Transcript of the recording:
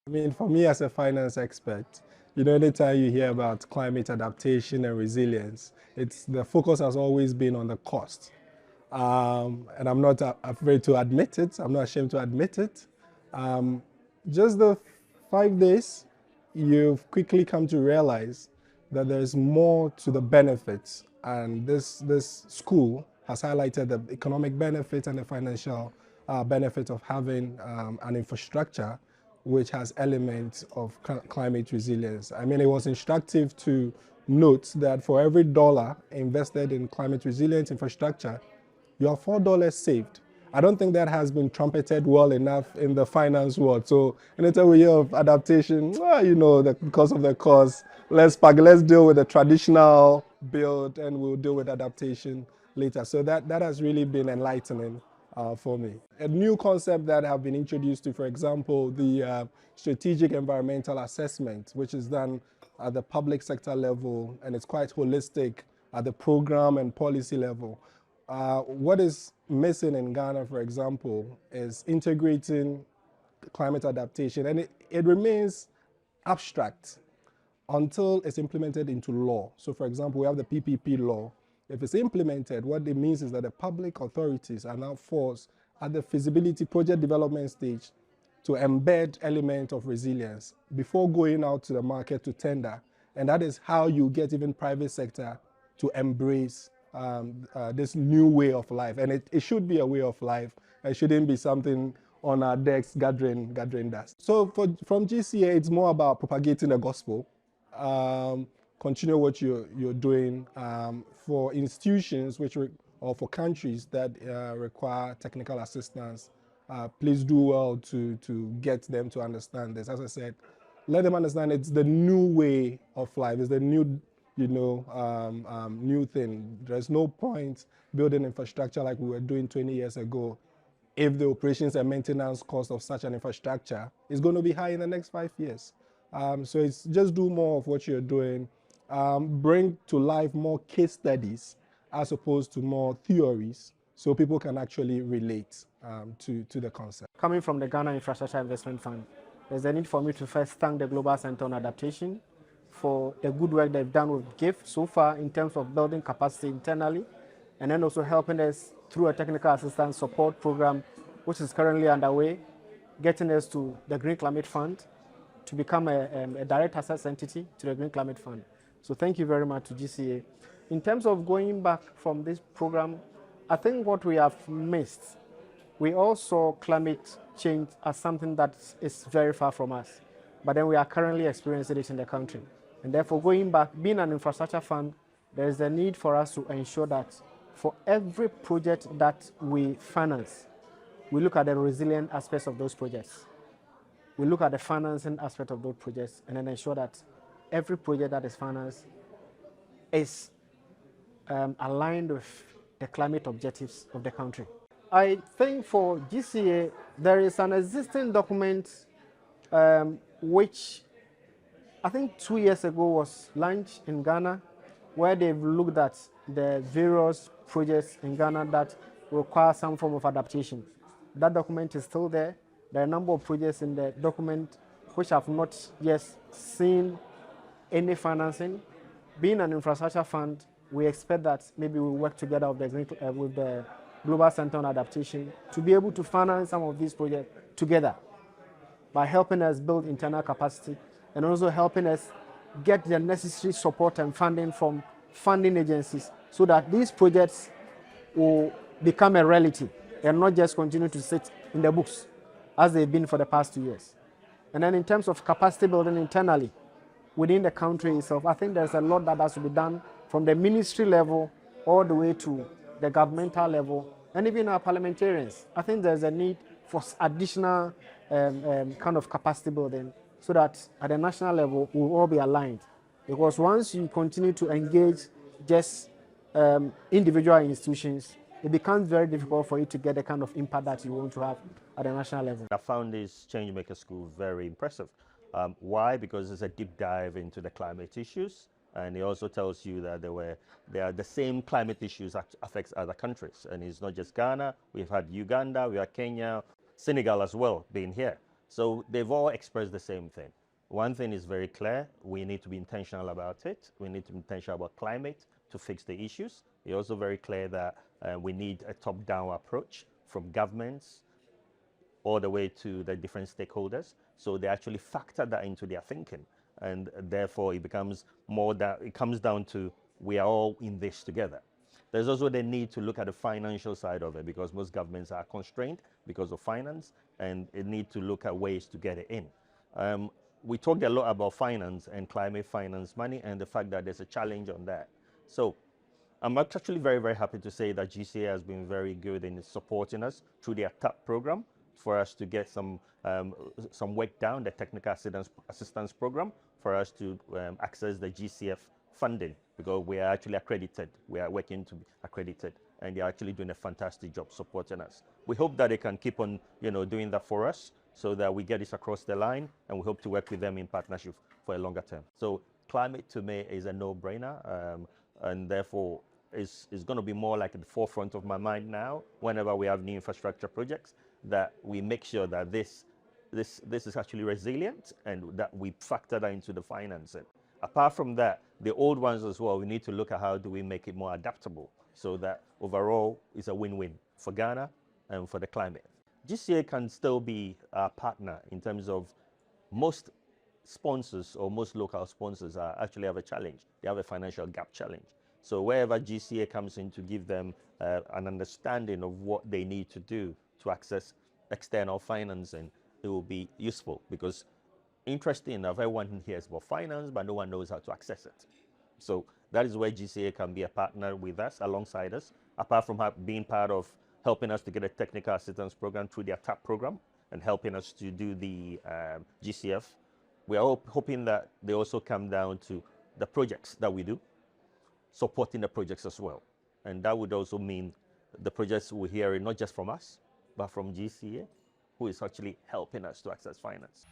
I mean, for me as a finance expert, you know, anytime you hear about climate adaptation and resilience, the focus has always been on the cost. And I'm not afraid to admit it. I'm not ashamed to admit it. Just the 5 days, you've quickly come to realize that there's more to the benefits. And this school has highlighted the economic benefits and the financial benefits of having an infrastructure which has elements of climate resilience. I mean, it was instructive to note that for every dollar invested in climate resilience infrastructure, you have $4 saved. I don't think that has been trumpeted well enough in the finance world. So anytime we hear of adaptation, well, you know, because of the cost, let's deal with the traditional build and we'll deal with adaptation later. So that has really been enlightening for me. A new concept that have been introduced to, for example, the strategic environmental assessment, which is done at the public sector level, and it's quite holistic at the program and policy level. What is missing in Ghana, for example, is integrating climate adaptation, and it remains abstract until it's implemented into law. So, for example, we have the PPP law. If it's implemented, what it means is that the public authorities are now forced at the feasibility project development stage to embed element of resilience before going out to the market to tender. And that is how you get even private sector to embrace this new way of life. And it should be a way of life. It shouldn't be something on our decks gathering dust. So from GCA, it's more about propagating the gospel. Continue what you're doing for institutions or for countries that require technical assistance. Please do well to get them to understand this. As I said, let them understand it's the new way of life. It's the new, new thing. There's no point building infrastructure like we were doing 20 years ago if the operations and maintenance cost of such an infrastructure is going to be high in the next 5 years. So it's just do more of what you're doing. Bring to life more case studies as opposed to more theories so people can actually relate to the concept. Coming from the Ghana Infrastructure Investment Fund, there's a need for me to first thank the Global Center on Adaptation for the good work they've done with GIIF so far in terms of building capacity internally, and then also helping us through a technical assistance support program, which is currently underway, getting us to the Green Climate Fund to become a direct access entity to the Green Climate Fund. So thank you very much to GCA. In terms of going back from this program, I think what we have missed, we all saw climate change as something that is very far from us, but then we are currently experiencing it in the country. And therefore, going back, being an infrastructure fund, there is a need for us to ensure that for every project that we finance, we look at the resilient aspects of those projects. We look at the financing aspect of those projects and then ensure that every project that is financed is aligned with the climate objectives of the country. I think for GCA, there is an existing document which I think 2 years ago was launched in Ghana, where they've looked at the various projects in Ghana that require some form of adaptation. That document is still there. There are a number of projects in the document which have not yet seen any financing. Being an infrastructure fund, we expect that maybe we'll work together with the Global Center on Adaptation to be able to finance some of these projects together by helping us build internal capacity and also helping us get the necessary support and funding from funding agencies so that these projects will become a reality and not just continue to sit in the books as they've been for the past 2 years. And then in terms of capacity building internally within the country itself, I think there's a lot that has to be done from the ministry level all the way to the governmental level and even our parliamentarians. I think there's a need for additional kind of capacity building so that at the national level we'll all be aligned. Because once you continue to engage just individual institutions, it becomes very difficult for you to get the kind of impact that you want to have at the national level. I found this Changemakers school very impressive. Why? Because it's a deep dive into the climate issues, and it also tells you that there are the same climate issues that affects other countries, and it's not just Ghana. We've had Uganda, we had Kenya, Senegal as well being here. So they've all expressed the same thing. One thing is very clear: we need to be intentional about it. We need to be intentional about climate to fix the issues. It's also very clear that we need a top-down approach from governments all the way to the different stakeholders. So they actually factor that into their thinking. And therefore it becomes more that it comes down to we are all in this together. There's also the need to look at the financial side of it, because most governments are constrained because of finance, and it need to look at ways to get it in. We talked a lot about finance and climate finance money and the fact that there's a challenge on that. So I'm actually very, very happy to say that GCA has been very good in supporting us through their TAP program for us to get some work down, the technical assistance program, for us to access the GCF funding, because we are actually accredited. We are working to be accredited, and they're actually doing a fantastic job supporting us. We hope that they can keep on, doing that for us, so that we get this across the line, and we hope to work with them in partnership for a longer term. So climate to me is a no-brainer, and therefore is going to be more like at the forefront of my mind now whenever we have new infrastructure projects, that we make sure that this is actually resilient and that we factor that into the financing. Apart from that, the old ones as well, we need to look at how do we make it more adaptable so that overall it's a win-win for Ghana and for the climate. GCA can still be a partner in terms of most sponsors or most local sponsors actually have a challenge. They have a financial gap challenge. So wherever GCA comes in to give them an understanding of what they need to do to access external financing, it will be useful, because interesting enough, everyone hears about finance, but no one knows how to access it. So that is where GCA can be a partner with us, alongside us, apart from being part of helping us to get a technical assistance program through their TAP program and helping us to do the GCF. We are hoping that they also come down to the projects that we do, supporting the projects as well. And that would also mean the projects will hear it not just from us, but from GCA, who is actually helping us to access finance.